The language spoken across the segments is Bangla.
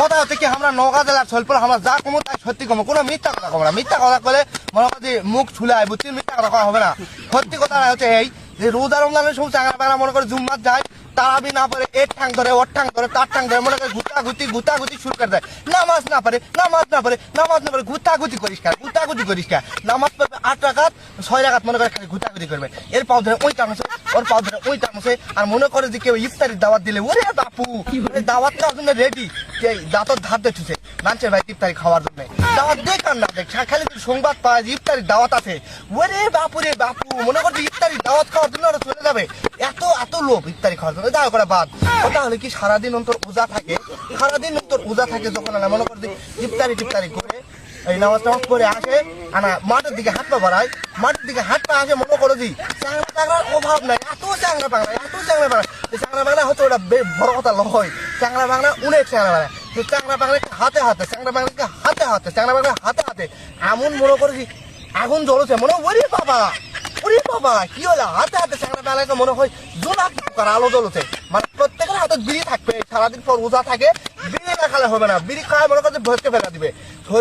কথা হচ্ছে কি আমরা নওগাঁ জেলার সলপুর আমরা যা কমো তাই সত্যি কমো, কোনো মিথ্যা কথা কমো না। মিথ্যা কথা বলে মনে করি মুখ ছুলায় বুঝছি, মিথ্যা কথা করা হবে না। সত্যি কথা হচ্ছে এই যে রোজা রমজানের সব চাঙা পাড়া মনে করে জুম্মাত যায়, তারাবি না পারে এর ঠাং ধরে ওর ঠাং ধরে তার ঠাং ধরে মনে করে গুতাগুতি শুরু করে দেয়। নামাজ না পারে গুতাগুতি করিস নামাজ পড়বে 8 রাকাত 6 রাকাত মনে করে খালি গুতাগুতি করবে, এর পাও ধরে ওই টানছে ওর পাও ধরে ওই টানছে। আর মনে করে যে কেউ ইফতারির দাওয়াত দিলে ওরে বাপু দাওয়াত নেওয়ার জন্য রেডি, দাঁতর ধার দেখছে মানুষের ভাই ইফতারি খাওয়ার জন্য। দাওয়াত দেখ আর না দেখ খালি সংবাদ পায় যে ইফতারির দাওয়াত আছে, ওরে বাপু রে বাপু মনে করছে ইফতারির দাওয়াত খাওয়ার জন্য ওরা চলে যাবে। এত লোভ ইফতারি খাওয়ার জন্য, দাও করে বাদ। ওটা হলে কি সারাদিন অন্তর উজা থাকে, যখন না মনে করছি ইফতারি করে এই নামাজ পড়ে আসে আনা মাঠের দিকে হাত পা বাড়ায়, আসে মনে করো যে চাংরা টাংরার অভাব নাই, এত চাংরা বাংলা চাংরা বাংলা হচ্ছে ওটা বড় কথা লয়। চাংরা বাংলা অনেক চাংরা বাংলা, চাংরা বাংলাকে হাতে এমন মনে করেছি আগুন জ্বলছে মনে ওরে বাবা কি হলো হাতে চাংরা বাংলাকে মনে হয় জোলা আলো জ্বলছে। মানে প্রত্যেকের হাতে বিড়ি থাকবে, সারাদিন পর রোজা থাকে, বিড়ি না খালে হবে না, বিড়ি খাওয়া মনে করছে ভরকে ফেলা দিবে।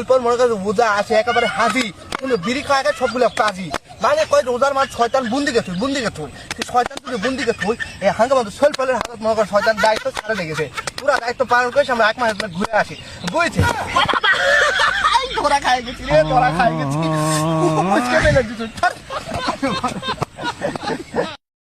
পর মনে করছে রোজা আছে একেবারে হাজি, কিন্তু বিড়ি খাওয়া সবগুলো কাজী। মানে কয় রোজার মাঝ শয়তান বুন্দিকে থুই শয়তান তুই বুন্দিকে থুই এই হাঙ্গা মতো সোলপলের হাতত মনে করে শয়তান দায়িত্ব ছাড়ে লেগেছে, পুরা দায়িত্ব পালন করে আমরা 1 মাস ঘুরে আসি বুঝছে। ধরা খাই গেছি